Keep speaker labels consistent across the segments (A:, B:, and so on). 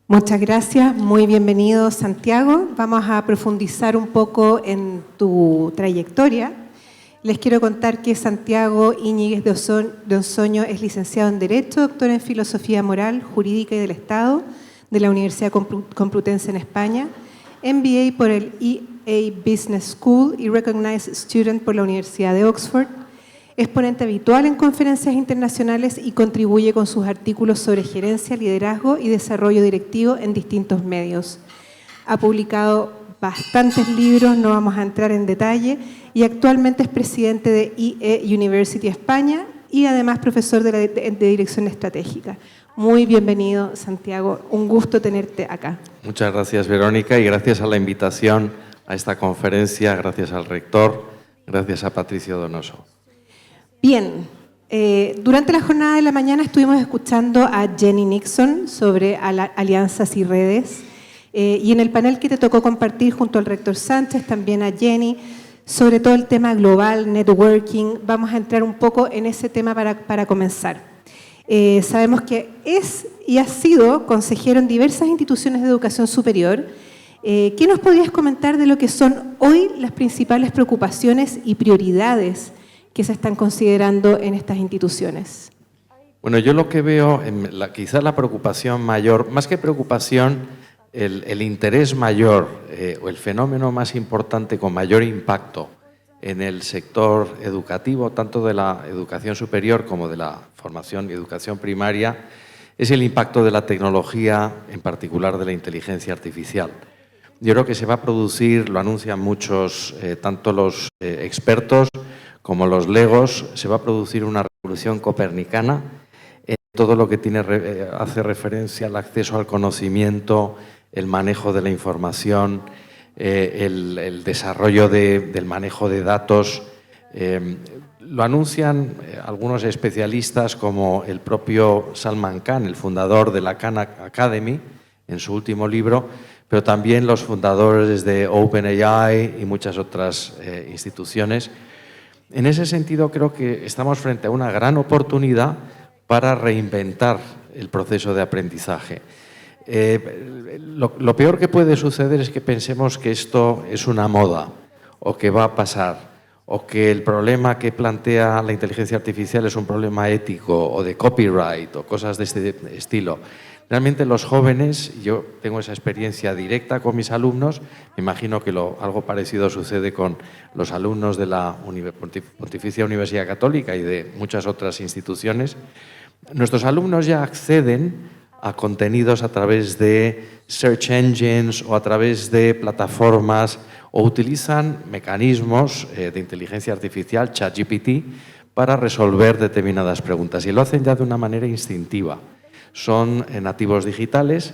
A: Muchas gracias, muy bienvenido Santiago. Vamos a profundizar un poco en tu trayectoria. Les quiero contar que Santiago Íñiguez de Onsoño es licenciado en Derecho, doctor en Filosofía Moral, Jurídica y del Estado de la Universidad Complutense en España, MBA por el EA Business School y Recognized Student por la Universidad de Oxford. Es ponente habitual en conferencias internacionales y contribuye con sus artículos sobre gerencia, liderazgo y desarrollo directivo en distintos medios. Ha publicado bastantes libros, no vamos a entrar en detalle, y actualmente es presidente de EA University España y además profesor de Dirección Estratégica. Muy bienvenido, Santiago. Un gusto tenerte acá.
B: Muchas gracias, Verónica, y gracias a la invitación a esta conferencia, gracias al rector, gracias a Patricio Donoso.
A: Bien, durante la jornada de la mañana estuvimos escuchando a Jenny Nixon sobre alianzas y redes y en el panel que te tocó compartir junto al rector Sánchez, también a Jenny, sobre todo el tema global, networking. Vamos a entrar un poco en ese tema para comenzar. Sabemos que es y ha sido consejero en diversas instituciones de educación superior. ¿Qué nos podrías comentar de lo que son hoy las principales preocupaciones y prioridades que se están considerando en estas instituciones?
B: Bueno, yo lo que veo, quizás la preocupación mayor, más que preocupación, el interés mayor o el fenómeno más importante con mayor impacto en el sector educativo, tanto de la educación superior como de la formación y educación primaria, es el impacto de la tecnología, en particular de la inteligencia artificial. Yo creo que se va a producir, lo anuncian muchos, tanto los expertos como los legos, se va a producir una revolución copernicana en todo lo que hace referencia al acceso al conocimiento, el manejo de la información, el desarrollo del manejo de datos. Lo anuncian algunos especialistas como el propio Salman Khan, el fundador de la Khan Academy, en su último libro, pero también los fundadores de OpenAI y muchas otras instituciones. En ese sentido, creo que estamos frente a una gran oportunidad para reinventar el proceso de aprendizaje. Lo peor que puede suceder es que pensemos que esto es una moda o que va a pasar o que el problema que plantea la inteligencia artificial es un problema ético o de copyright o cosas de este estilo. Realmente los jóvenes, yo tengo esa experiencia directa con mis alumnos, me imagino que algo parecido sucede con los alumnos de la Pontificia Universidad Católica y de muchas otras instituciones. Nuestros alumnos ya acceden a contenidos a través de search engines o a través de plataformas o utilizan mecanismos de inteligencia artificial, ChatGPT, para resolver determinadas preguntas y lo hacen ya de una manera instintiva. Son nativos digitales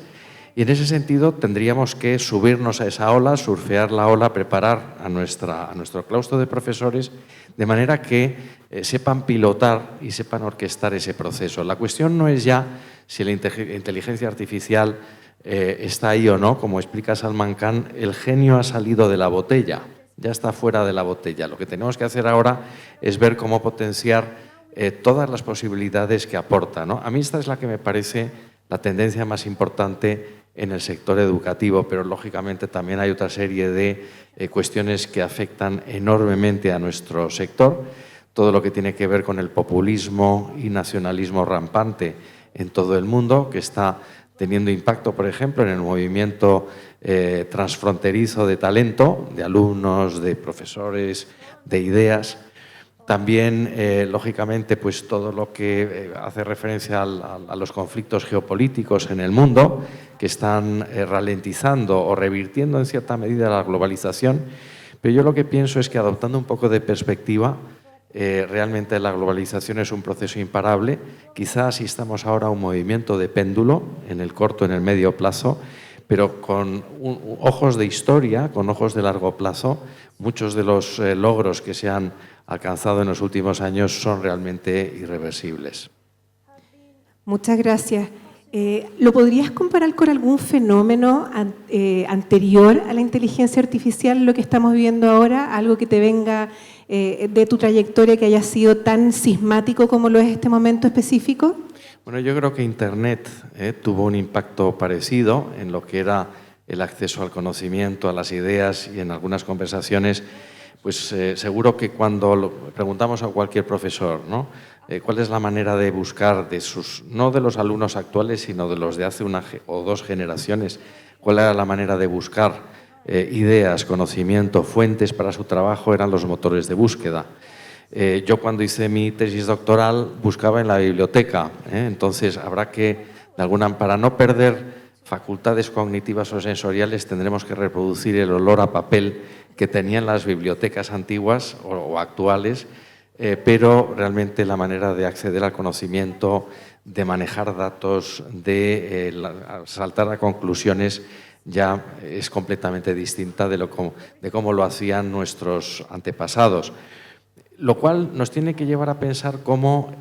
B: y en ese sentido tendríamos que subirnos a esa ola, surfear la ola, preparar a nuestro claustro de profesores de manera que sepan pilotar y sepan orquestar ese proceso. La cuestión no es ya si la inteligencia artificial está ahí o no, como explica Salman Khan, el genio ha salido de la botella, ya está fuera de la botella. Lo que tenemos que hacer ahora es ver cómo potenciar todas las posibilidades que aporta, ¿no? A mí esta es la que me parece la tendencia más importante en el sector educativo, pero lógicamente también hay otra serie de cuestiones que afectan enormemente a nuestro sector, todo lo que tiene que ver con el populismo y nacionalismo rampante en todo el mundo, que está teniendo impacto, por ejemplo, en el movimiento transfronterizo de talento, de alumnos, de profesores, de ideas. También, lógicamente, pues todo lo que hace referencia a los conflictos geopolíticos en el mundo, que están ralentizando o revirtiendo en cierta medida la globalización. Pero yo lo que pienso es que adoptando un poco de perspectiva, realmente la globalización es un proceso imparable. Quizás asistamos ahora a un movimiento de péndulo en el corto, en el medio plazo, pero con ojos de historia, con ojos de largo plazo, muchos de los logros que se han alcanzado en los últimos años son realmente irreversibles.
A: Muchas gracias. ¿Lo podrías comparar con algún fenómeno anterior a la inteligencia artificial, lo que estamos viviendo ahora? ¿Algo que te venga de tu trayectoria que haya sido tan sismático como lo es este momento específico?
B: Bueno, yo creo que Internet tuvo un impacto parecido en lo que era el acceso al conocimiento, a las ideas, y en algunas conversaciones, pues seguro que cuando preguntamos a cualquier profesor, ¿no? ¿Cuál es la manera de buscar no de los alumnos actuales, sino de los de hace una o dos generaciones, cuál era la manera de buscar ideas, conocimiento, fuentes para su trabajo? Eran los motores de búsqueda. Yo cuando hice mi tesis doctoral buscaba en la biblioteca, entonces habrá que, para no perder facultades cognitivas o sensoriales, tendremos que reproducir el olor a papel que tenían las bibliotecas antiguas o actuales, pero realmente la manera de acceder al conocimiento, de manejar datos, de saltar a conclusiones, ya es completamente distinta de cómo lo hacían nuestros antepasados. Lo cual nos tiene que llevar a pensar cómo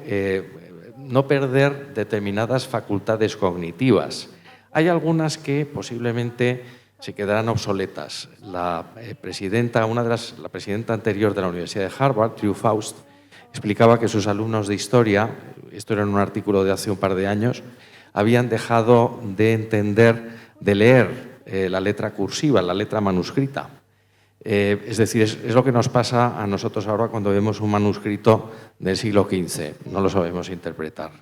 B: no perder determinadas facultades cognitivas. Hay algunas que posiblemente se quedarán obsoletas. La presidenta anterior de la Universidad de Harvard, Drew Faust, explicaba que sus alumnos de historia, esto era en un artículo de hace un par de años, habían dejado de entender, de leer la letra cursiva, la letra manuscrita. Es decir, es lo que nos pasa a nosotros ahora cuando vemos un manuscrito del siglo XV, no lo sabemos interpretar.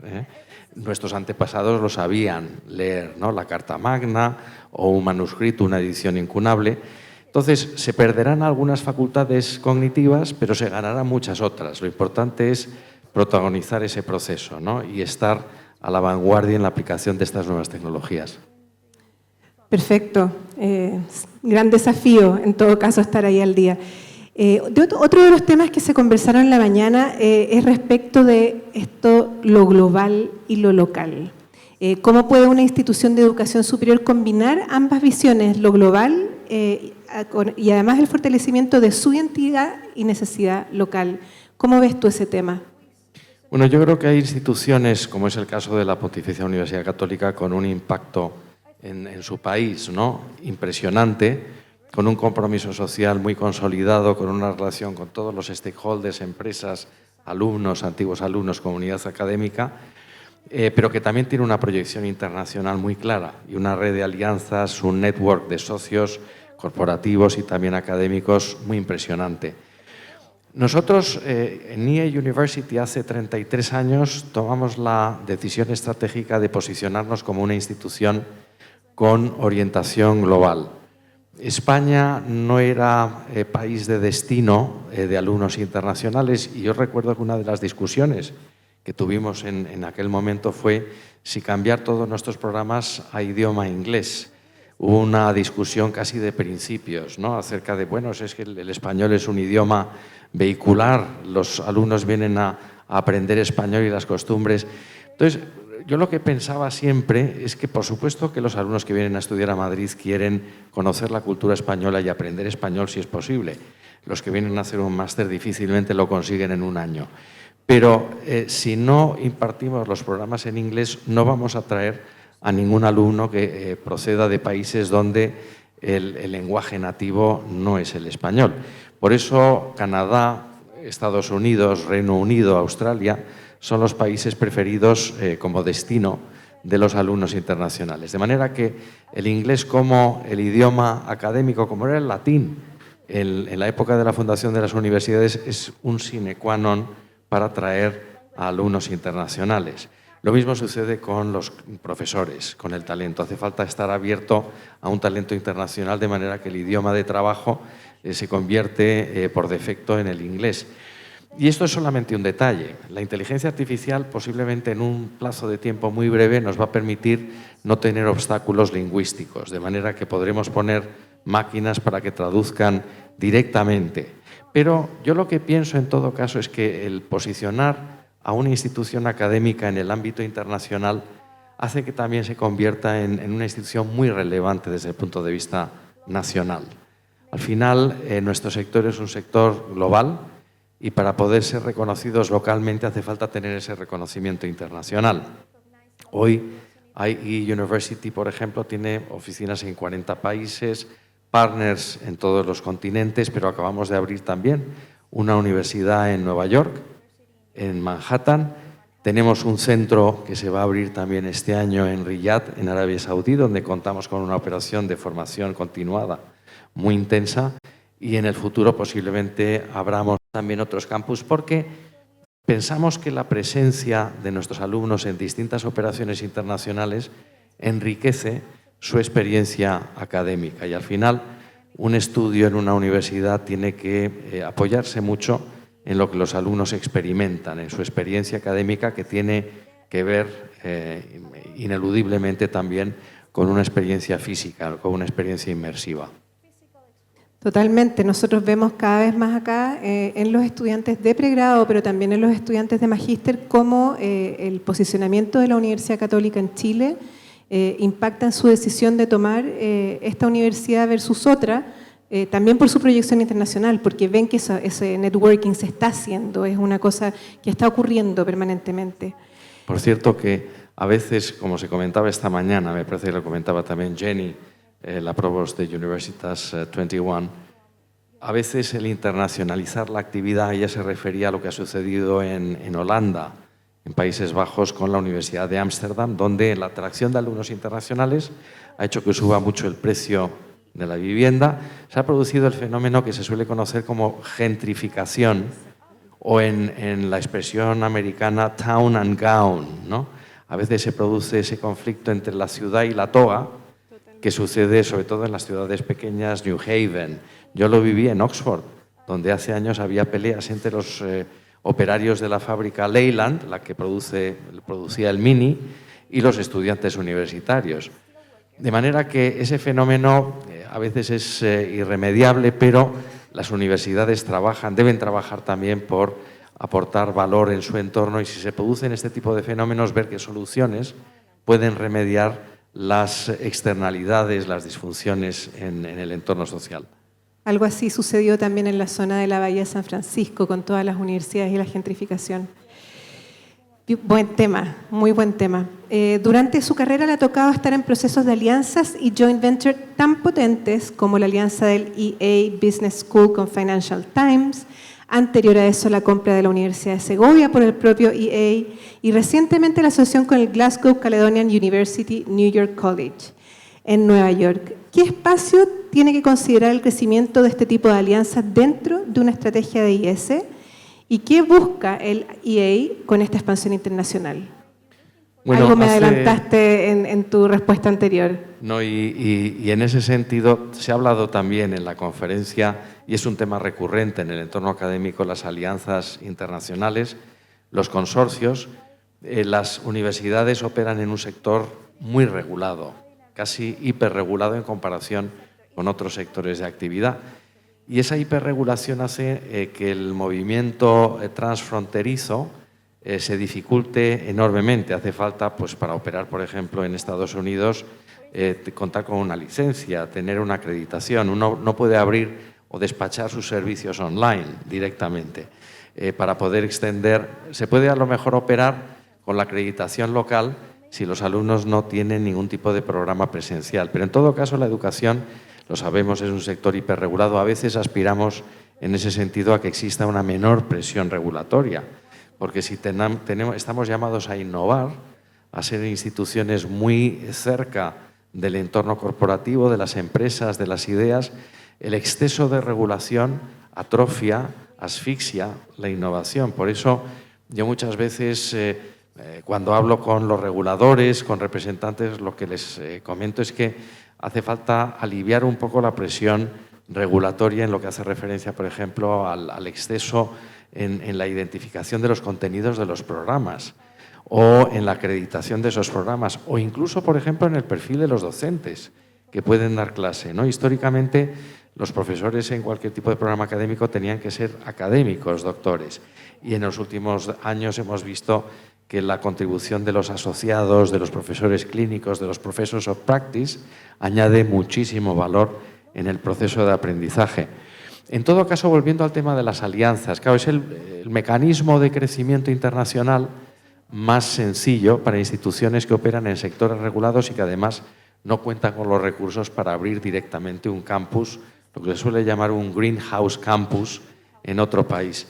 B: Nuestros antepasados lo sabían leer, ¿no? La Carta Magna o un manuscrito, una edición incunable. Entonces, se perderán algunas facultades cognitivas, pero se ganarán muchas otras. Lo importante es protagonizar ese proceso, ¿no? Y estar a la vanguardia en la aplicación de estas nuevas tecnologías.
A: Perfecto. Gran desafío, en todo caso, estar ahí al día. Otro de los temas que se conversaron en la mañana es respecto de esto, lo global y lo local. ¿Cómo puede una institución de educación superior combinar ambas visiones, lo global y además el fortalecimiento de su identidad y necesidad local? ¿Cómo ves tú ese tema?
B: Bueno, yo creo que hay instituciones, como es el caso de la Pontificia Universidad Católica, con un impacto en su país, ¿no? Impresionante, con un compromiso social muy consolidado, con una relación con todos los stakeholders, empresas, alumnos, antiguos alumnos, comunidad académica, pero que también tiene una proyección internacional muy clara y una red de alianzas, un network de socios corporativos y también académicos muy impresionante. Nosotros en NIE University hace 33 años tomamos la decisión estratégica de posicionarnos como una institución con orientación global. España no era país de destino de alumnos internacionales, y yo recuerdo que una de las discusiones que tuvimos en aquel momento fue si cambiar todos nuestros programas a idioma inglés. Hubo una discusión casi de principios, ¿no? Acerca de, bueno, es que el español es un idioma vehicular, los alumnos vienen a aprender español y las costumbres. Entonces, yo lo que pensaba siempre es que, por supuesto, que los alumnos que vienen a estudiar a Madrid quieren conocer la cultura española y aprender español si es posible. Los que vienen a hacer un máster difícilmente lo consiguen en un año. Pero si no impartimos los programas en inglés, no vamos a atraer a ningún alumno que proceda de países donde el lenguaje nativo no es el español. Por eso Canadá, Estados Unidos, Reino Unido, Australia son los países preferidos como destino de los alumnos internacionales. De manera que el inglés como el idioma académico, como era el latín en la época de la fundación de las universidades, es un sine qua non para atraer a alumnos internacionales. Lo mismo sucede con los profesores, con el talento. Hace falta estar abierto a un talento internacional, de manera que el idioma de trabajo se convierte por defecto en el inglés. Y esto es solamente un detalle. La inteligencia artificial posiblemente en un plazo de tiempo muy breve nos va a permitir no tener obstáculos lingüísticos, de manera que podremos poner máquinas para que traduzcan directamente. Pero yo lo que pienso en todo caso es que el posicionar a una institución académica en el ámbito internacional hace que también se convierta en una institución muy relevante desde el punto de vista nacional. Al final, nuestro sector es un sector global, y para poder ser reconocidos localmente hace falta tener ese reconocimiento internacional. Hoy IE University, por ejemplo, tiene oficinas en 40 países, partners en todos los continentes, pero acabamos de abrir también una universidad en Nueva York, en Manhattan, Tenemos un centro que se va a abrir también este año en Riyadh, en Arabia Saudí, donde contamos con una operación de formación continuada muy intensa, y en el futuro posiblemente abramos también otros campus, porque pensamos que la presencia de nuestros alumnos en distintas operaciones internacionales enriquece su experiencia académica, y al final un estudio en una universidad tiene que apoyarse mucho en lo que los alumnos experimentan, en su experiencia académica, que tiene que ver ineludiblemente también con una experiencia física, con una experiencia inmersiva.
A: Totalmente. Nosotros vemos cada vez más acá en los estudiantes de pregrado, pero también en los estudiantes de magíster, cómo el posicionamiento de la Universidad Católica en Chile impacta en su decisión de tomar esta universidad versus otra, también por su proyección internacional, porque ven que ese networking se está haciendo, es una cosa que está ocurriendo permanentemente.
B: Por cierto que a veces, como se comentaba esta mañana, me parece que lo comentaba también Jenny, la provost de Universitas 21, a veces el internacionalizar la actividad, ella se refería a lo que ha sucedido en Holanda, en Países Bajos, con la Universidad de Ámsterdam, donde la atracción de alumnos internacionales ha hecho que suba mucho el precio de la vivienda. Se ha producido el fenómeno que se suele conocer como gentrificación, o en la expresión americana town and gown, ¿no? A veces se produce ese conflicto entre la ciudad y la toga, que sucede sobre todo en las ciudades pequeñas, New Haven. Yo lo viví en Oxford, donde hace años había peleas entre los operarios de la fábrica Leyland, la que producía el Mini, y los estudiantes universitarios. De manera que ese fenómeno a veces es irremediable, pero las universidades deben trabajar también por aportar valor en su entorno, y si se producen este tipo de fenómenos, ver qué soluciones pueden remediar las externalidades, las disfunciones en el entorno social.
A: Algo así sucedió también en la zona de la Bahía de San Francisco, con todas las universidades y la gentrificación. Buen tema, muy buen tema. Durante su carrera le ha tocado estar en procesos de alianzas y joint venture tan potentes como la alianza del EA Business School con Financial Times, anterior a eso la compra de la Universidad de Segovia por el propio EA, y recientemente la asociación con el Glasgow Caledonian University New York College en Nueva York. ¿Qué espacio tiene que considerar el crecimiento de este tipo de alianzas dentro de una estrategia de IS? ¿Y qué busca el EA con esta expansión internacional? Bueno, algo me adelantaste en tu respuesta anterior.
B: No, y en ese sentido se ha hablado también en la conferencia, y es un tema recurrente en el entorno académico, las alianzas internacionales, los consorcios. Las universidades operan en un sector muy regulado, casi hiperregulado en comparación con otros sectores de actividad. Y esa hiperregulación hace que el movimiento transfronterizo se dificulte enormemente. Hace falta, pues, para operar, por ejemplo, en Estados Unidos, contar con una licencia, tener una acreditación. Uno no puede abrir o despachar sus servicios online directamente. Para poder extender, se puede a lo mejor operar con la acreditación local si los alumnos no tienen ningún tipo de programa presencial. Pero en todo caso la educación, lo sabemos, es un sector hiperregulado. A veces aspiramos en ese sentido a que exista una menor presión regulatoria, porque si estamos llamados a innovar, a ser instituciones muy cerca del entorno corporativo, de las empresas, de las ideas, el exceso de regulación atrofia, asfixia la innovación. Por eso yo muchas veces, cuando hablo con los reguladores, con representantes, lo que les comento es que hace falta aliviar un poco la presión regulatoria en lo que hace referencia, por ejemplo, al exceso en la identificación de los contenidos de los programas, o en la acreditación de esos programas, o incluso, por ejemplo, en el perfil de los docentes que pueden dar clase, ¿no? Históricamente, los profesores en cualquier tipo de programa académico tenían que ser académicos, doctores, y en los últimos años hemos visto que la contribución de los asociados, de los profesores clínicos, de los professors of practice, añade muchísimo valor en el proceso de aprendizaje. En todo caso, volviendo al tema de las alianzas, claro, es el mecanismo de crecimiento internacional más sencillo para instituciones que operan en sectores regulados y que además no cuentan con los recursos para abrir directamente un campus, lo que se suele llamar un greenhouse campus, en otro país.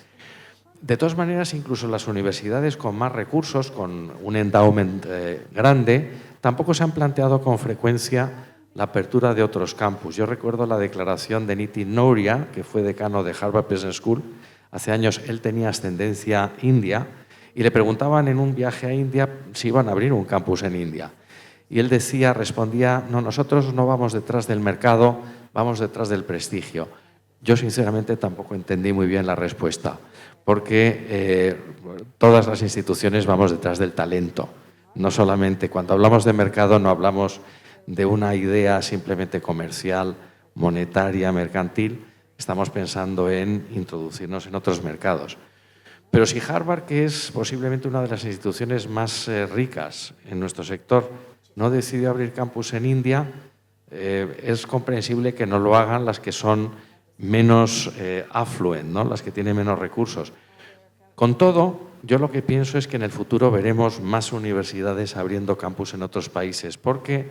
B: De todas maneras, incluso las universidades con más recursos, con un endowment grande, tampoco se han planteado con frecuencia la apertura de otros campus. Yo recuerdo la declaración de Nitin Nohria, que fue decano de Harvard Business School. Hace años él tenía ascendencia india y le preguntaban en un viaje a India si iban a abrir un campus en India. Y él respondía, no, nosotros no vamos detrás del mercado, vamos detrás del prestigio. Yo sinceramente tampoco entendí muy bien la respuesta, porque todas las instituciones vamos detrás del talento. No solamente, cuando hablamos de mercado no hablamos de una idea simplemente comercial, monetaria, mercantil, estamos pensando en introducirnos en otros mercados. Pero si Harvard, que es posiblemente una de las instituciones más ricas en nuestro sector, no decidió abrir campus en India, es comprensible que no lo hagan las que son menos affluent, ¿no? Las que tienen menos recursos. Con todo, yo lo que pienso es que en el futuro veremos más universidades abriendo campus en otros países, porque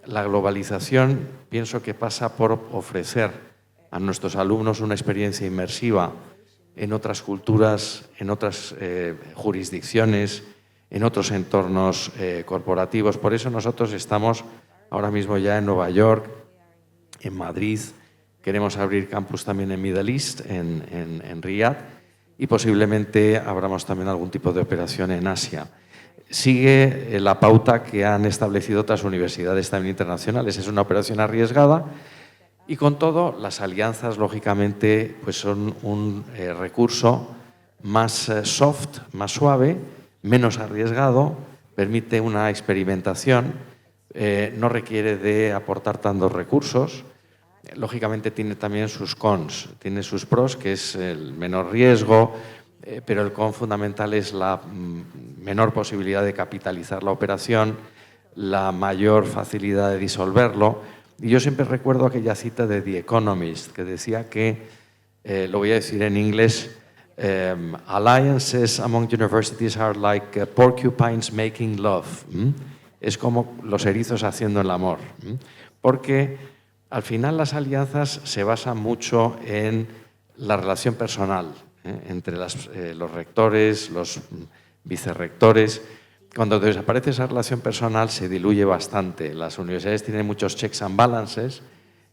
B: la globalización pienso que pasa por ofrecer a nuestros alumnos una experiencia inmersiva en otras culturas, en otras jurisdicciones, en otros entornos corporativos. Por eso nosotros estamos ahora mismo ya en Nueva York, en Madrid, queremos abrir campus también en Middle East, en Riyadh, y posiblemente abramos también algún tipo de operación en Asia. Sigue la pauta que han establecido otras universidades también internacionales. Es una operación arriesgada y, con todo, las alianzas, lógicamente, pues son un recurso más soft, más suave, menos arriesgado, permite una experimentación, no requiere de aportar tantos recursos. Lógicamente tiene también sus cons, tiene sus pros, que es el menor riesgo, pero el con fundamental es la menor posibilidad de capitalizar la operación, la mayor facilidad de disolverlo. Y yo siempre recuerdo aquella cita de The Economist, que decía que, lo voy a decir en inglés, alliances among universities are like porcupines making love. Es como los erizos haciendo el amor, porque al final las alianzas se basan mucho en la relación personal entre los rectores, los vicerrectores. Cuando desaparece esa relación personal se diluye bastante. Las universidades tienen muchos checks and balances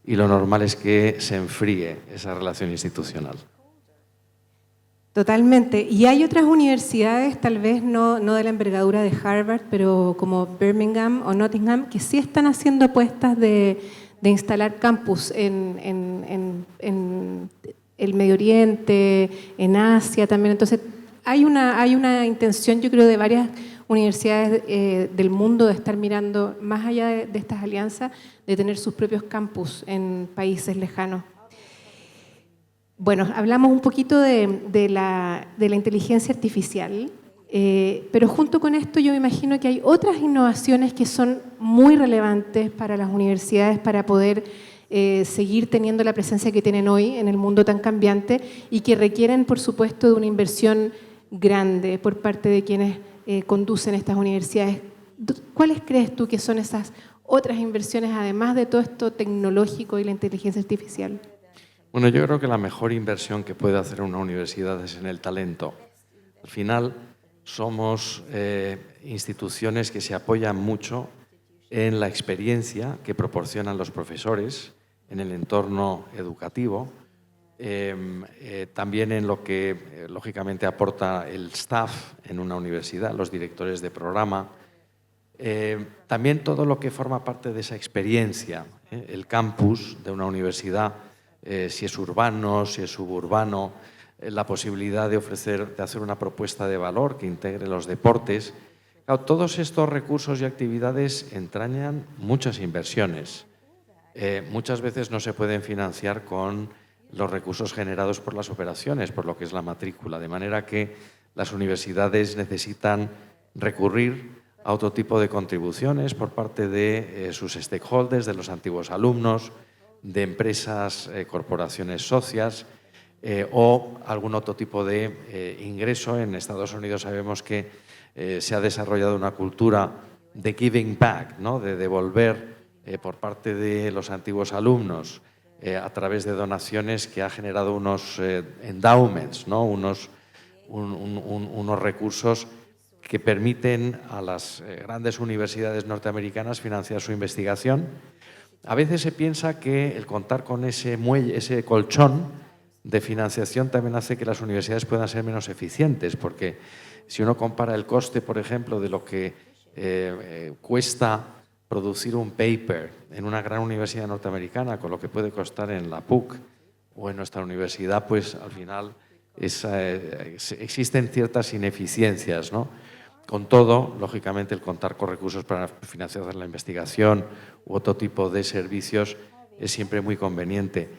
B: y lo normal es que se enfríe esa relación institucional.
A: Totalmente. Y hay otras universidades, tal vez no de la envergadura de Harvard, pero como Birmingham o Nottingham, que sí están haciendo apuestas de instalar campus en el Medio Oriente, en Asia también. Entonces, hay una intención, yo creo, de varias universidades del mundo de estar mirando más allá de estas alianzas, de tener sus propios campus en países lejanos. Bueno, hablamos un poquito de la inteligencia artificial, pero junto con esto yo me imagino que hay otras innovaciones que son muy relevantes para las universidades para poder seguir teniendo la presencia que tienen hoy en el mundo tan cambiante y que requieren, por supuesto, de una inversión grande por parte de quienes conducen estas universidades. ¿Cuáles crees tú que son esas otras inversiones, además de todo esto tecnológico y la inteligencia artificial?
B: Bueno, yo creo que la mejor inversión que puede hacer una universidad es en el talento. Al final, somos instituciones que se apoyan mucho en la experiencia que proporcionan los profesores en el entorno educativo, también en lo que lógicamente aporta el staff en una universidad, los directores de programa, también todo lo que forma parte de esa experiencia, el campus de una universidad, si es urbano, si es suburbano, la posibilidad de hacer una propuesta de valor que integre los deportes. Claro, todos estos recursos y actividades entrañan muchas inversiones. Muchas veces no se pueden financiar con los recursos generados por las operaciones, por lo que es la matrícula, de manera que las universidades necesitan recurrir a otro tipo de contribuciones por parte de sus stakeholders, de los antiguos alumnos, de empresas, corporaciones socias o algún otro tipo de ingreso. En Estados Unidos sabemos que se ha desarrollado una cultura de giving back, ¿no? De devolver por parte de los antiguos alumnos a través de donaciones que ha generado unos endowments, ¿no? unos recursos que permiten a las grandes universidades norteamericanas financiar su investigación. A veces se piensa que el contar con ese muelle, ese colchón de financiación también hace que las universidades puedan ser menos eficientes, porque si uno compara el coste, por ejemplo, de lo que cuesta producir un paper en una gran universidad norteamericana con lo que puede costar en la PUC o en nuestra universidad, pues al final existen ciertas ineficiencias, ¿no? Con todo, lógicamente, el contar con recursos para financiar la investigación u otro tipo de servicios es siempre muy conveniente.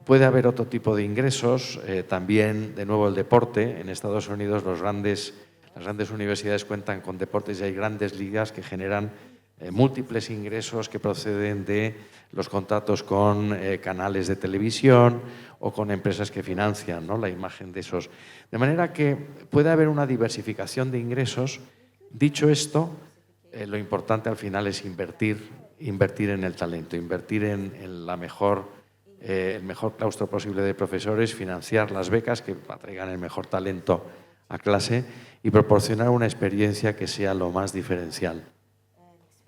B: Puede haber otro tipo de ingresos, también, de nuevo, el deporte. En Estados Unidos las grandes universidades cuentan con deportes y hay grandes ligas que generan múltiples ingresos que proceden de los contratos con canales de televisión o con empresas que financian, ¿no?, la imagen de esos. De manera que puede haber una diversificación de ingresos. Dicho esto, lo importante al final es invertir en el talento, invertir en el mejor claustro posible de profesores, financiar las becas que atraigan el mejor talento a clase y proporcionar una experiencia que sea lo más diferencial.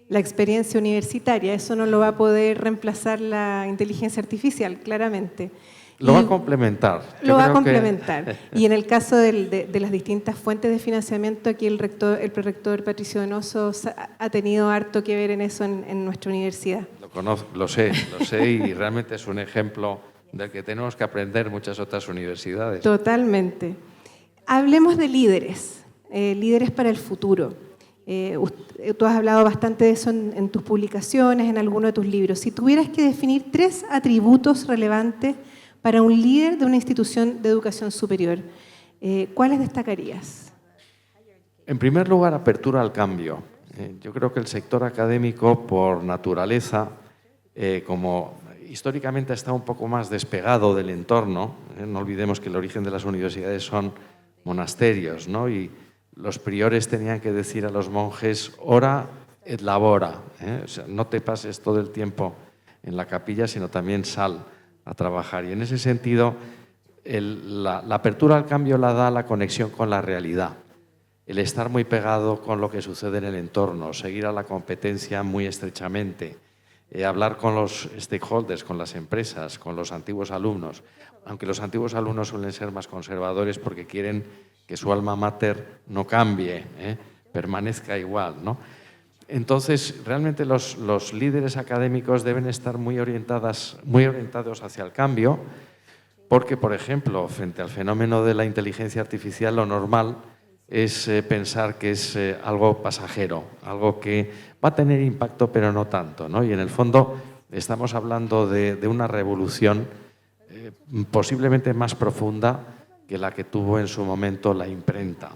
A: La experiencia universitaria, eso no lo va a poder reemplazar la inteligencia artificial, claramente.
B: Lo va a complementar.
A: Lo va a complementar. Y en el caso de las distintas fuentes de financiamiento, aquí el prorector Patricio Donoso ha tenido harto que ver en eso en nuestra universidad.
B: Lo sé y realmente es un ejemplo del que tenemos que aprender muchas otras universidades.
A: Totalmente. Hablemos de líderes, líderes para el futuro. Tú has hablado bastante de eso en tus publicaciones, en alguno de tus libros. Si tuvieras que definir 3 atributos relevantes para un líder de una institución de educación superior, ¿cuáles destacarías?
B: En primer lugar, apertura al cambio. Yo creo que el sector académico, por naturaleza, como históricamente está un poco más despegado del entorno, no olvidemos que el origen de las universidades son monasterios, ¿no? Y los priores tenían que decir a los monjes, ora et labora, o sea, no te pases todo el tiempo en la capilla, sino también sal a trabajar. Y en ese sentido, la apertura al cambio la da la conexión con la realidad, el estar muy pegado con lo que sucede en el entorno, seguir a la competencia muy estrechamente, hablar con los stakeholders, con las empresas, con los antiguos alumnos, aunque los antiguos alumnos suelen ser más conservadores porque quieren que su alma mater no cambie, permanezca igual, ¿no? Entonces, realmente los líderes académicos deben estar muy orientados hacia el cambio, porque, por ejemplo, frente al fenómeno de la inteligencia artificial, lo normal es pensar que es algo pasajero, algo que va a tener impacto, pero no tanto, ¿no? Y en el fondo estamos hablando de una revolución posiblemente más profunda que la que tuvo en su momento la imprenta.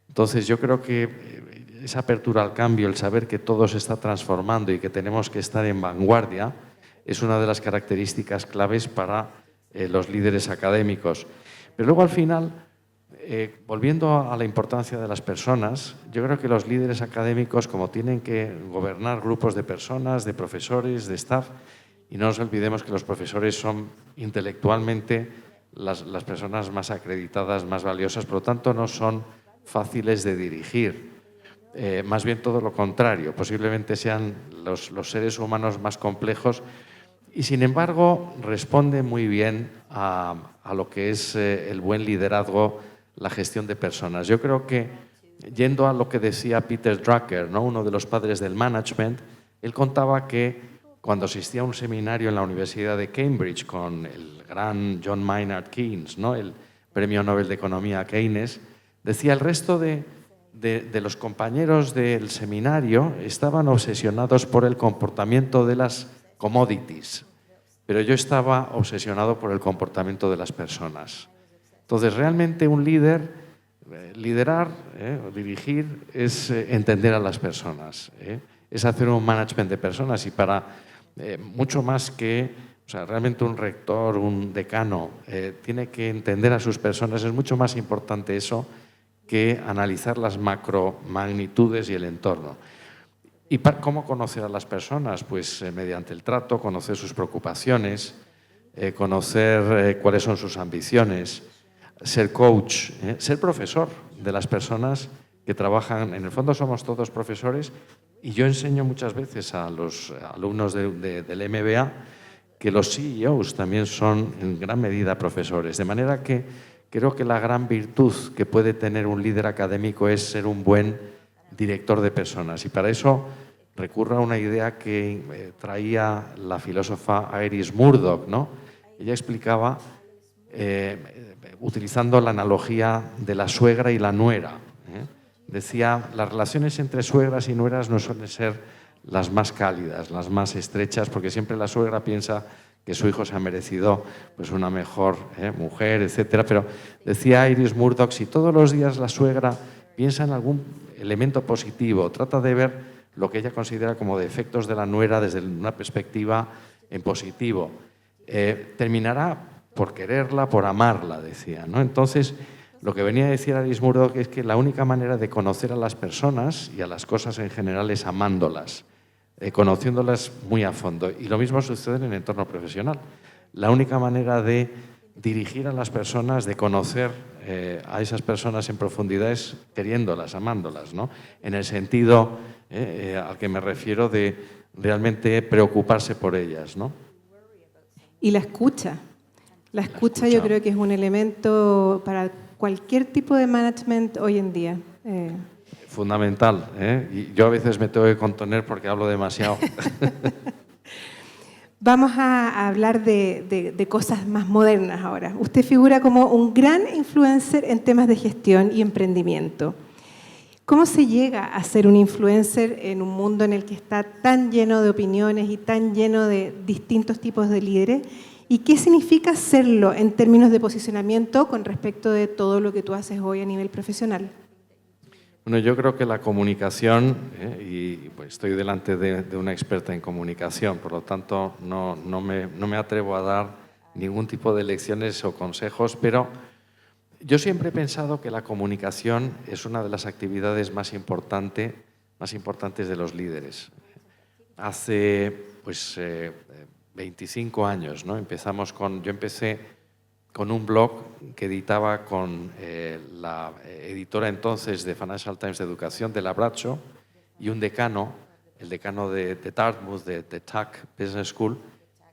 B: Entonces, yo creo que esa apertura al cambio, el saber que todo se está transformando y que tenemos que estar en vanguardia, es una de las características claves para los líderes académicos. Pero luego, al final, volviendo a la importancia de las personas, yo creo que los líderes académicos, como tienen que gobernar grupos de personas, de profesores, de staff, y no nos olvidemos que los profesores son intelectualmente las personas más acreditadas, más valiosas, por lo tanto no son fáciles de dirigir. Más bien todo lo contrario, posiblemente sean los seres humanos más complejos y, sin embargo, responde muy bien a lo que es el buen liderazgo, la gestión de personas. Yo creo que, yendo a lo que decía Peter Drucker, ¿no?, uno de los padres del management, él contaba que cuando asistía a un seminario en la Universidad de Cambridge con el gran John Maynard Keynes, ¿no?, el Premio Nobel de Economía Keynes, decía, el resto de los compañeros del seminario estaban obsesionados por el comportamiento de las commodities, pero yo estaba obsesionado por el comportamiento de las personas. Entonces, realmente un liderar o dirigir es entender a las personas, es hacer un management de personas y para mucho más que, o sea, realmente un rector, un decano, tiene que entender a sus personas, es mucho más importante eso que analizar las macromagnitudes y el entorno. ¿Y cómo conocer a las personas? Pues mediante el trato, conocer sus preocupaciones, conocer cuáles son sus ambiciones. ser coach, ser profesor de las personas que trabajan. En el fondo somos todos profesores y yo enseño muchas veces a los alumnos del MBA que los CEOs también son en gran medida profesores. De manera que creo que la gran virtud que puede tener un líder académico es ser un buen director de personas. Y para eso recurro a una idea que traía la filósofa Iris Murdoch, ¿no? Ella explicaba, utilizando la analogía de la suegra y la nuera, decía, las relaciones entre suegras y nueras no suelen ser las más cálidas, las más estrechas, porque siempre la suegra piensa que su hijo se ha merecido pues una mejor mujer, etcétera. Pero decía Iris Murdoch, si todos los días la suegra piensa en algún elemento positivo, trata de ver lo que ella considera como defectos de la nuera desde una perspectiva en positivo, terminará por quererla, por amarla, decía, ¿no? Entonces, lo que venía a decir Iris Murdoch es que la única manera de conocer a las personas y a las cosas en general es amándolas, conociéndolas muy a fondo. Y lo mismo sucede en el entorno profesional. La única manera de dirigir a las personas, de conocer a esas personas en profundidad es queriéndolas, amándolas, ¿no? En el sentido al que me refiero de realmente preocuparse por ellas, ¿no?
A: Y la escucha. La escucha yo creo que es un elemento para cualquier tipo de management hoy en día.
B: Fundamental, Y yo a veces me tengo que contener porque hablo demasiado.
A: Vamos a hablar de cosas más modernas ahora. Usted figura como un gran influencer en temas de gestión y emprendimiento. ¿Cómo se llega a ser un influencer en un mundo en el que está tan lleno de opiniones y tan lleno de distintos tipos de líderes? ¿Y qué significa serlo en términos de posicionamiento con respecto de todo lo que tú haces hoy a nivel profesional?
B: Bueno, yo creo que la comunicación, y pues estoy delante de una experta en comunicación, por lo tanto no me atrevo a dar ningún tipo de lecciones o consejos, pero yo siempre he pensado que la comunicación es una de las actividades más importantes de los líderes. Hace 25 años, ¿no? Yo empecé con un blog que editaba con la editora entonces de Financial Times de Educación, de la Bradshaw, y un decano, el decano de Dartmouth, de Tuck Business School.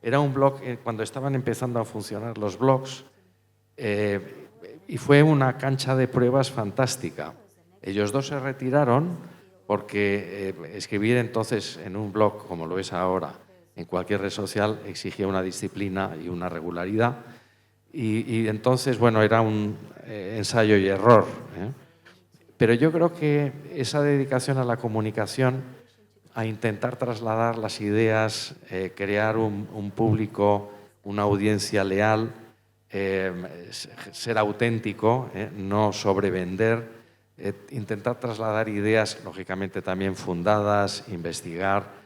B: Era un blog cuando estaban empezando a funcionar los blogs y fue una cancha de pruebas fantástica. Ellos dos se retiraron porque escribir entonces en un blog, como lo es ahora, en cualquier red social, exigía una disciplina y una regularidad. Y entonces, bueno, era un ensayo y error. Pero yo creo que esa dedicación a la comunicación, a intentar trasladar las ideas, crear un público, una audiencia leal, ser auténtico, no sobrevender, intentar trasladar ideas, lógicamente también fundadas, investigar.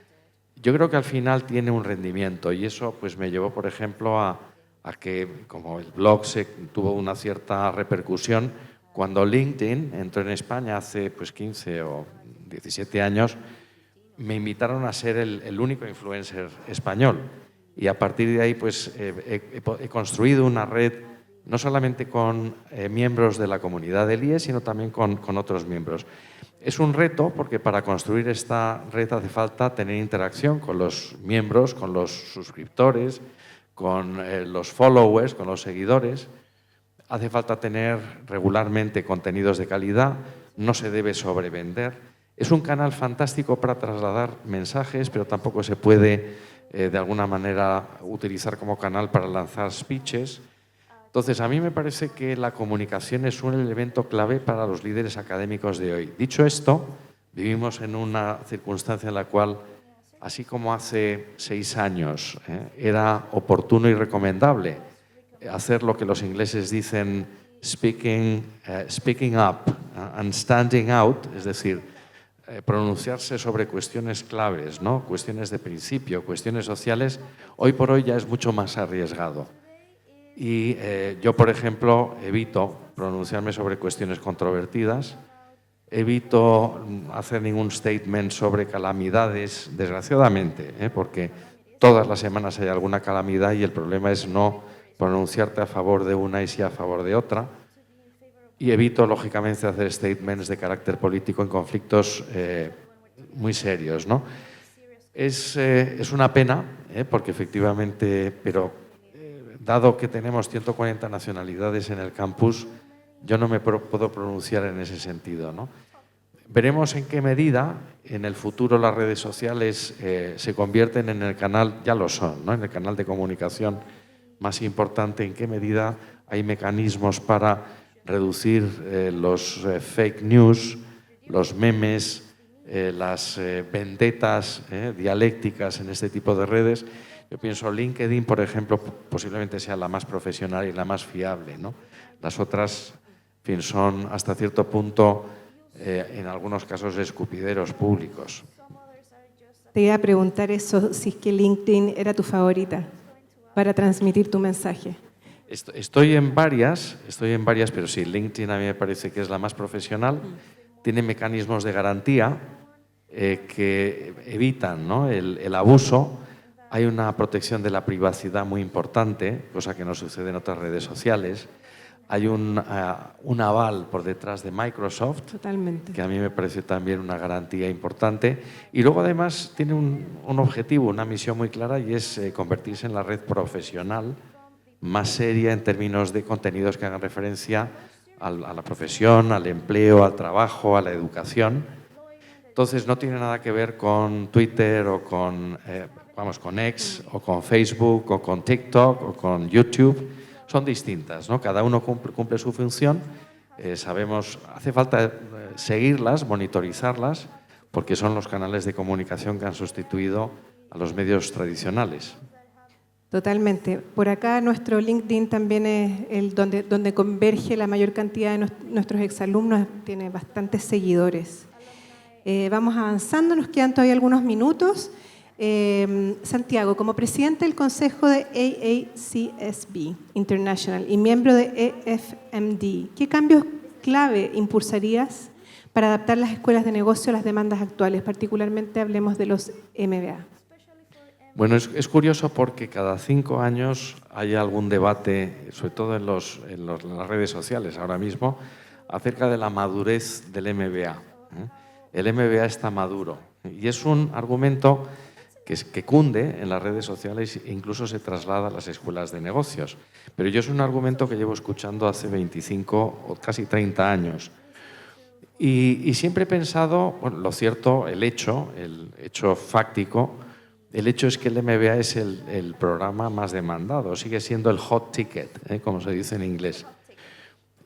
B: Yo creo que al final tiene un rendimiento y eso pues me llevó, por ejemplo, a que, como el blog tuvo una cierta repercusión, cuando LinkedIn entró en España hace 15 o 17 años, me invitaron a ser el único influencer español. Y a partir de ahí pues, he construido una red no solamente con miembros de la comunidad del IE, sino también con otros miembros. Es un reto porque para construir esta red hace falta tener interacción con los miembros, con los suscriptores, con los followers, con los seguidores. Hace falta tener regularmente contenidos de calidad, no se debe sobrevender. Es un canal fantástico para trasladar mensajes, pero tampoco se puede de alguna manera utilizar como canal para lanzar speeches. Entonces, a mí me parece que la comunicación es un elemento clave para los líderes académicos de hoy. Dicho esto, vivimos en una circunstancia en la cual, así como hace 6 años era oportuno y recomendable hacer lo que los ingleses dicen speaking up and standing out, es decir, pronunciarse sobre cuestiones claves, ¿no? Cuestiones de principio, cuestiones sociales, hoy por hoy ya es mucho más arriesgado. Y yo, por ejemplo, evito pronunciarme sobre cuestiones controvertidas, evito hacer ningún statement sobre calamidades, desgraciadamente, porque todas las semanas hay alguna calamidad y el problema es no pronunciarte a favor de una y sí a favor de otra. y evito, lógicamente, hacer statements de carácter político en conflictos muy serios, ¿no? Es una pena, porque efectivamente, pero dado que tenemos 140 nacionalidades en el campus, yo no me puedo pronunciar en ese sentido, ¿no? Veremos en qué medida en el futuro las redes sociales se convierten en el canal, ya lo son, ¿no?, en el canal de comunicación más importante, en qué medida hay mecanismos para reducir los fake news, los memes, las vendetas dialécticas en este tipo de redes. Yo pienso LinkedIn, por ejemplo, posiblemente sea la más profesional y la más fiable, ¿no? Las otras, en fin, son hasta cierto punto, en algunos casos, escupideros públicos.
A: Te iba a preguntar eso, si es que LinkedIn era tu favorita para transmitir tu mensaje.
B: Estoy en varias, pero sí, LinkedIn a mí me parece que es la más profesional. Tiene mecanismos de garantía que evitan, ¿no?, el abuso. Hay una protección de la privacidad muy importante, cosa que no sucede en otras redes sociales. Hay un aval por detrás de Microsoft,
A: Totalmente,
B: que a mí me parece también una garantía importante. Y luego, además, tiene un objetivo, una misión muy clara, y es convertirse en la red profesional más seria en términos de contenidos que hagan referencia a la profesión, al empleo, al trabajo, a la educación. Entonces, no tiene nada que ver con Twitter o con X o con Facebook o con TikTok o con YouTube. Son distintas, ¿no? Cada uno cumple su función. Sabemos, hace falta seguirlas, monitorizarlas, porque son los canales de comunicación que han sustituido a los medios tradicionales.
A: totalmente. Por acá nuestro LinkedIn también es el donde converge la mayor cantidad de nuestros exalumnos, tiene bastantes seguidores. Vamos avanzando, nos quedan todavía algunos minutos. Santiago, como presidente del Consejo de AACSB International y miembro de EFMD, ¿qué cambios clave impulsarías para adaptar las escuelas de negocio a las demandas actuales? Particularmente hablemos de los MBA.
B: Bueno, es curioso porque cada 5 años hay algún debate, sobre todo en las redes sociales ahora mismo, acerca de la madurez del MBA. El MBA está maduro y es un argumento que cunde en las redes sociales e incluso se traslada a las escuelas de negocios. Pero yo es un argumento que llevo escuchando hace 25 o casi 30 años. Y siempre he pensado, bueno, lo cierto, el hecho fáctico, el hecho es que el MBA es el programa más demandado, sigue siendo el hot ticket, como se dice en inglés.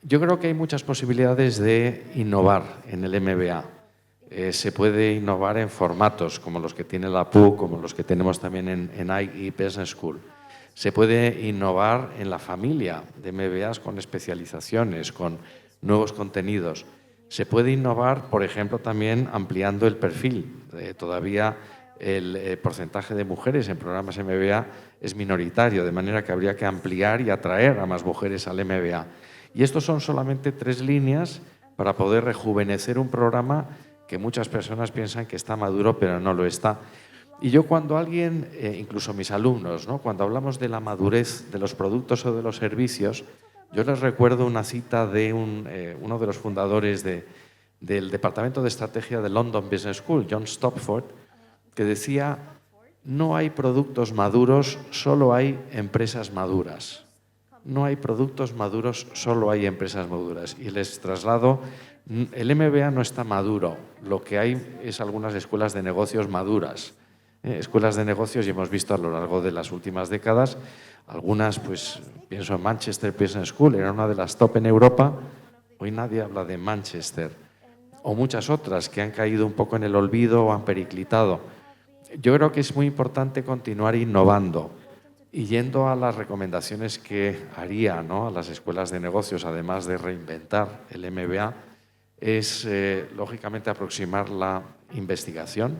B: Yo creo que hay muchas posibilidades de innovar en el MBA. Se puede innovar en formatos como los que tiene la PUC, como los que tenemos también en IE Business School. Se puede innovar en la familia de MBAs con especializaciones, con nuevos contenidos. Se puede innovar, por ejemplo, también ampliando el perfil. Todavía el porcentaje de mujeres en programas MBA es minoritario, de manera que habría que ampliar y atraer a más mujeres al MBA. Y estos son solamente 3 líneas para poder rejuvenecer un programa que muchas personas piensan que está maduro, pero no lo está. Y yo cuando alguien, incluso mis alumnos, ¿no?, cuando hablamos de la madurez de los productos o de los servicios, yo les recuerdo una cita de uno de los fundadores del Departamento de Estrategia de London Business School, John Stopford, que decía: no hay productos maduros, solo hay empresas maduras. No hay productos maduros, solo hay empresas maduras. Y les traslado, el MBA no está maduro, lo que hay es algunas escuelas de negocios maduras. Escuelas de negocios, y hemos visto a lo largo de las últimas décadas, algunas, pues pienso en Manchester Business School, era una de las top en Europa, hoy nadie habla de Manchester, o muchas otras que han caído un poco en el olvido o han periclitado. Yo creo que es muy importante continuar innovando y yendo a las recomendaciones que haría, ¿no?, a las escuelas de negocios, además de reinventar el MBA, es lógicamente aproximar la investigación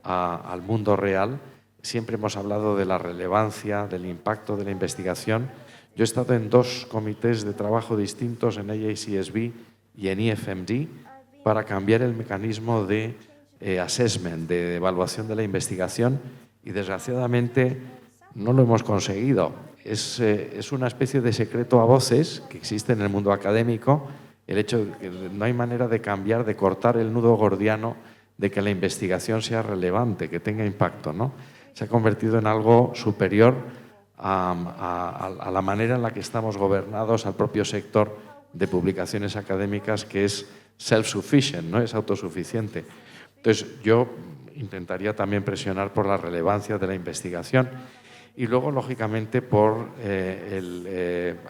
B: al mundo real. Siempre hemos hablado de la relevancia, del impacto de la investigación. Yo he estado en 2 comités de trabajo distintos, en AACSB y en EFMD, para cambiar el mecanismo de assessment, de evaluación de la investigación, y desgraciadamente no lo hemos conseguido. Es una especie de secreto a voces que existe en el mundo académico, el hecho de que no hay manera de cambiar, de cortar el nudo gordiano de que la investigación sea relevante, que tenga impacto, ¿no? Se ha convertido en algo superior a la manera en la que estamos gobernados, al propio sector de publicaciones académicas, que es self-sufficient, ¿no? Es autosuficiente. Entonces, yo intentaría también presionar por la relevancia de la investigación y luego, lógicamente, por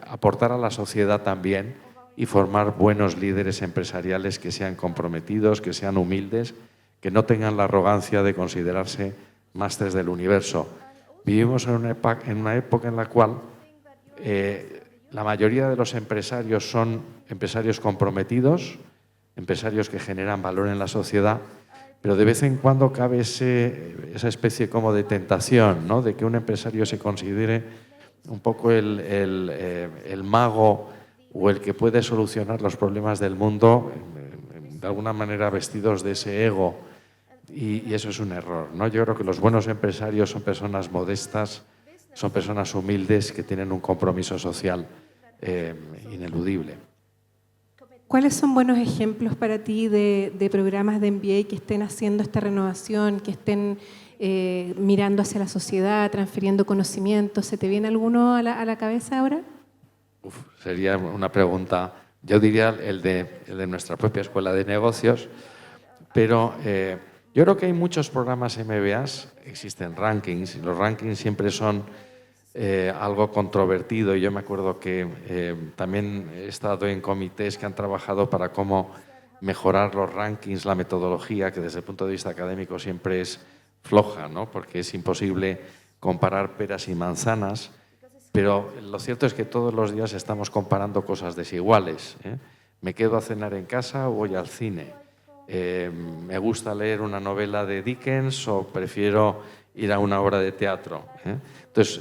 B: aportar a la sociedad también y formar buenos líderes empresariales que sean comprometidos, que sean humildes, que no tengan la arrogancia de considerarse másters del universo. Vivimos en una época en la cual la mayoría de los empresarios son empresarios comprometidos, empresarios que generan valor en la sociedad, pero de vez en cuando cabe esa especie como de tentación, ¿no? De que un empresario se considere un poco el mago o el que puede solucionar los problemas del mundo, de alguna manera vestidos de ese ego, y eso es un error, ¿no? Yo creo que los buenos empresarios son personas modestas, son personas humildes que tienen un compromiso social ineludible.
A: ¿Cuáles son buenos ejemplos para ti de programas de MBA que estén haciendo esta renovación, que estén mirando hacia la sociedad, transfiriendo conocimiento? ¿Se te viene alguno a la cabeza ahora?
B: Sería una pregunta, yo diría el de nuestra propia escuela de negocios, pero yo creo que hay muchos programas MBAs, existen rankings, y los rankings siempre son algo controvertido. Yo me acuerdo que también he estado en comités que han trabajado para cómo mejorar los rankings, la metodología, que desde el punto de vista académico siempre es floja, ¿no? Porque es imposible comparar peras y manzanas, pero lo cierto es que todos los días estamos comparando cosas desiguales, ¿eh? ¿Me quedo a cenar en casa o voy al cine? ¿Me gusta leer una novela de Dickens o prefiero ir a una obra de teatro? Entonces,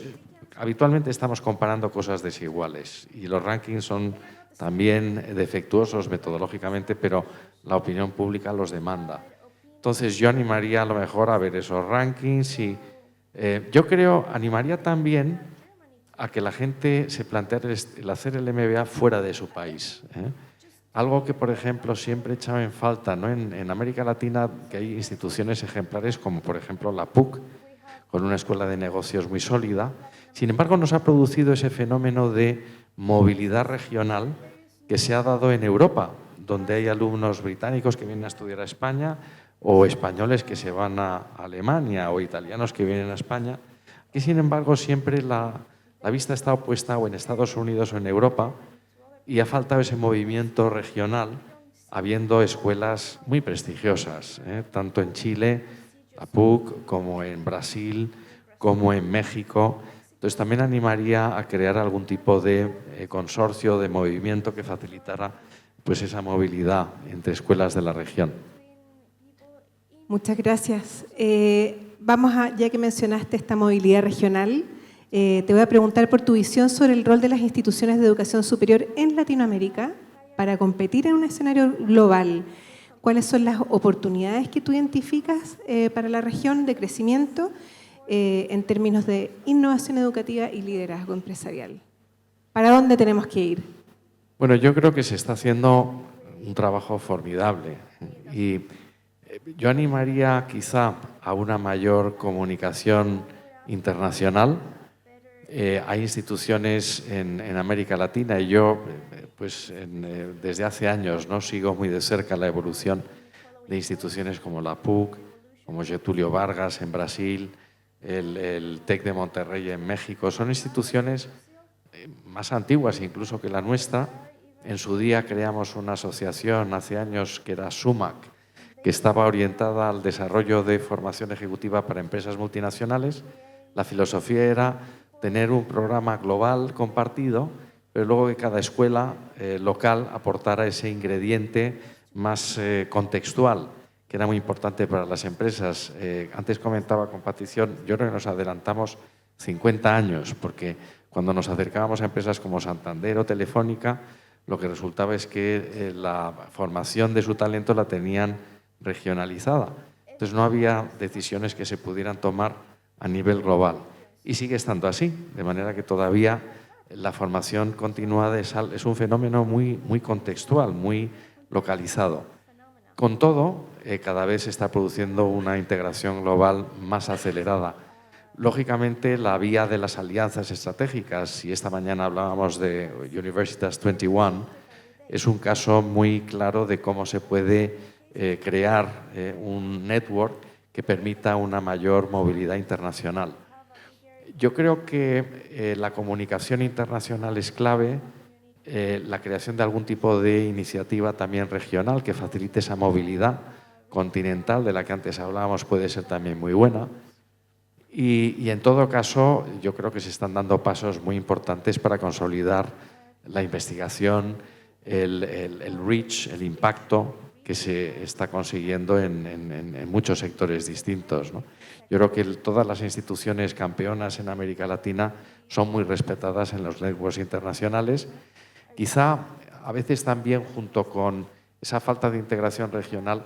B: habitualmente estamos comparando cosas desiguales y los rankings son también defectuosos metodológicamente, pero la opinión pública los demanda. Entonces, yo animaría a lo mejor a ver esos rankings y yo creo, animaría también a que la gente se planteara el hacer el MBA fuera de su país, ¿eh? Algo que, por ejemplo, siempre he echado en falta, ¿no? En América Latina, que hay instituciones ejemplares como, por ejemplo, la PUC, con una escuela de negocios muy sólida. Sin embargo, nos ha producido ese fenómeno de movilidad regional que se ha dado en Europa, donde hay alumnos británicos que vienen a estudiar a España o españoles que se van a Alemania o italianos que vienen a España, que, sin embargo, siempre la vista está puesta o en Estados Unidos o en Europa, y ha faltado ese movimiento regional, habiendo escuelas muy prestigiosas, tanto en Chile, la PUC, como en Brasil, como en México. Entonces, también animaría a crear algún tipo de consorcio, de movimiento que facilitara pues, esa movilidad entre escuelas de la región.
A: Muchas gracias. Ya que mencionaste esta movilidad regional, te voy a preguntar por tu visión sobre el rol de las instituciones de educación superior en Latinoamérica para competir en un escenario global. ¿Cuáles son las oportunidades que tú identificas para la región de crecimiento en términos de innovación educativa y liderazgo empresarial? ¿Para dónde tenemos que ir?
B: Bueno, yo creo que se está haciendo un trabajo formidable y yo animaría quizá a una mayor comunicación internacional. Hay instituciones en América Latina y yo desde hace años no sigo muy de cerca la evolución de instituciones como la PUC, como Getúlio Vargas en Brasil, el TEC de Monterrey en México. Son instituciones más antiguas incluso que la nuestra. En su día creamos una asociación hace años que era SUMAC, que estaba orientada al desarrollo de formación ejecutiva para empresas multinacionales. La filosofía era tener un programa global compartido, pero luego que cada escuela local aportara ese ingrediente más contextual, que era muy importante para las empresas. Antes comentaba con Patrición, yo creo que nos adelantamos 50 años, porque cuando nos acercábamos a empresas como Santander o Telefónica, lo que resultaba es que la formación de su talento la tenían regionalizada. Entonces no había decisiones que se pudieran tomar a nivel global. Y sigue estando así, de manera que todavía la formación continuada es un fenómeno muy, muy contextual, muy localizado. Con todo, cada vez se está produciendo una integración global más acelerada. Lógicamente, la vía de las alianzas estratégicas, y esta mañana hablábamos de Universitas 21, es un caso muy claro de cómo se puede crear un network que permita una mayor movilidad internacional. Yo creo que la comunicación internacional es clave, la creación de algún tipo de iniciativa también regional que facilite esa movilidad continental de la que antes hablábamos puede ser también muy buena. Y en todo caso, yo creo que se están dando pasos muy importantes para consolidar la investigación, el reach, el impacto que se está consiguiendo en muchos sectores distintos, ¿no? Yo creo que todas las instituciones campeonas en América Latina son muy respetadas en los networks internacionales. Quizá a veces también junto con esa falta de integración regional,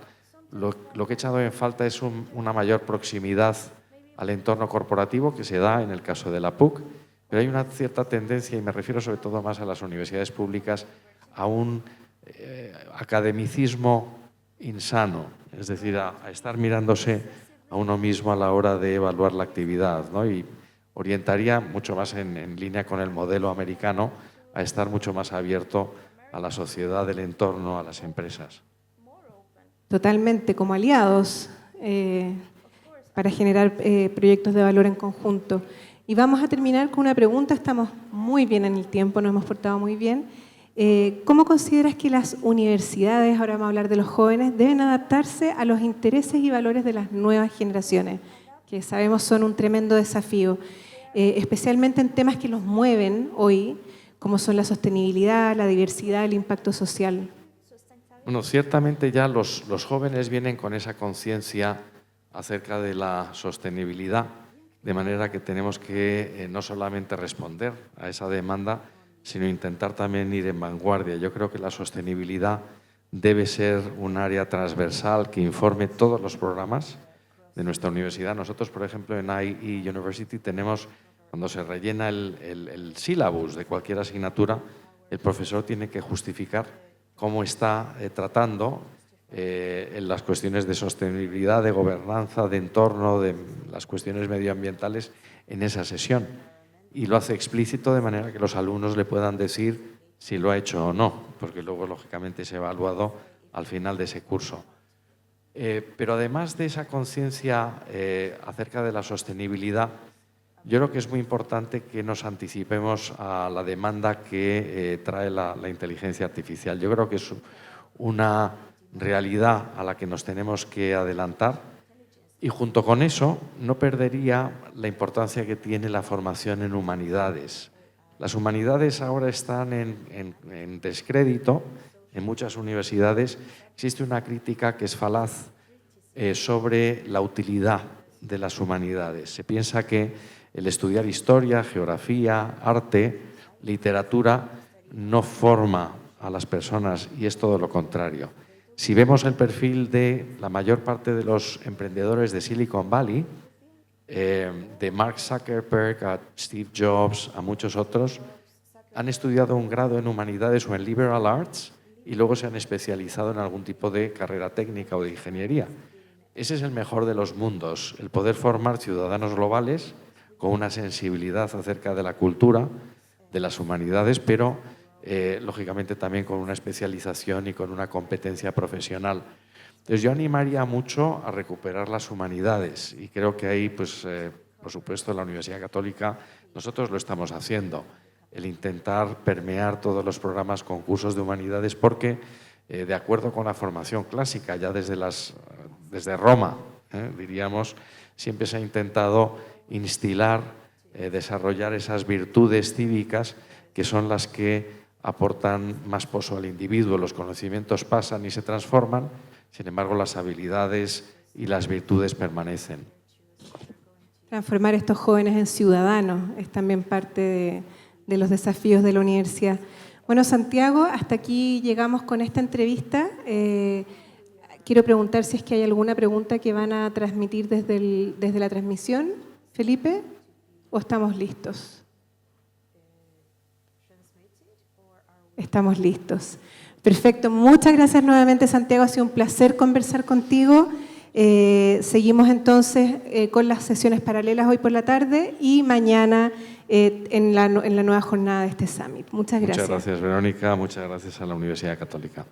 B: lo que he echado en falta es una mayor proximidad al entorno corporativo que se da en el caso de la PUC, pero hay una cierta tendencia, y me refiero sobre todo más a las universidades públicas, a un academicismo insano, es decir, a estar mirándose a uno mismo a la hora de evaluar la actividad, ¿no? Y orientaría mucho más en línea con el modelo americano a estar mucho más abierto a la sociedad del entorno, a las empresas.
A: Totalmente, como aliados para generar proyectos de valor en conjunto. Y vamos a terminar con una pregunta, estamos muy bien en el tiempo, nos hemos portado muy bien. ¿Cómo consideras que las universidades, ahora vamos a hablar de los jóvenes, deben adaptarse a los intereses y valores de las nuevas generaciones, que sabemos son un tremendo desafío, especialmente en temas que los mueven hoy, como son la sostenibilidad, la diversidad, el impacto social?
B: Bueno, ciertamente ya los jóvenes vienen con esa conciencia acerca de la sostenibilidad, de manera que tenemos que no solamente responder a esa demanda, sino intentar también ir en vanguardia. Yo creo que la sostenibilidad debe ser un área transversal que informe todos los programas de nuestra universidad. Nosotros, por ejemplo, en IE University tenemos, cuando se rellena el sílabus de cualquier asignatura, el profesor tiene que justificar cómo está tratando en las cuestiones de sostenibilidad, de gobernanza, de entorno, de las cuestiones medioambientales en esa sesión. Y lo hace explícito de manera que los alumnos le puedan decir si lo ha hecho o no, porque luego, lógicamente, es evaluado al final de ese curso. Pero además de esa conciencia acerca de la sostenibilidad, yo creo que es muy importante que nos anticipemos a la demanda que trae la inteligencia artificial. Yo creo que es una realidad a la que nos tenemos que adelantar. Y junto con eso, no perdería la importancia que tiene la formación en humanidades. Las humanidades ahora están en descrédito en muchas universidades. Existe una crítica que es falaz sobre la utilidad de las humanidades. Se piensa que el estudiar historia, geografía, arte, literatura no forma a las personas y es todo lo contrario. Si vemos el perfil de la mayor parte de los emprendedores de Silicon Valley, de Mark Zuckerberg a Steve Jobs, a muchos otros, han estudiado un grado en humanidades o en liberal arts y luego se han especializado en algún tipo de carrera técnica o de ingeniería. Ese es el mejor de los mundos, el poder formar ciudadanos globales con una sensibilidad acerca de la cultura, de las humanidades, pero lógicamente también con una especialización y con una competencia profesional. Entonces yo animaría mucho a recuperar las humanidades y creo que ahí, pues, por supuesto, en la Universidad Católica nosotros lo estamos haciendo, el intentar permear todos los programas con cursos de humanidades porque, de acuerdo con la formación clásica, ya desde Roma, diríamos, siempre se ha intentado instilar, desarrollar esas virtudes cívicas que son las que aportan más pozo al individuo. Los conocimientos pasan y se transforman, sin embargo, las habilidades y las virtudes permanecen.
A: Transformar a estos jóvenes en ciudadanos es también parte de los desafíos de la universidad. Bueno, Santiago, hasta aquí llegamos con esta entrevista. Quiero preguntar si es que hay alguna pregunta que van a transmitir desde la transmisión. Felipe, ¿o estamos listos? Estamos listos. Perfecto. Muchas gracias nuevamente, Santiago. Ha sido un placer conversar contigo. Seguimos entonces con las sesiones paralelas hoy por la tarde y mañana en la nueva jornada de este Summit. Muchas gracias.
B: Muchas gracias, Verónica. Muchas gracias a la Universidad Católica.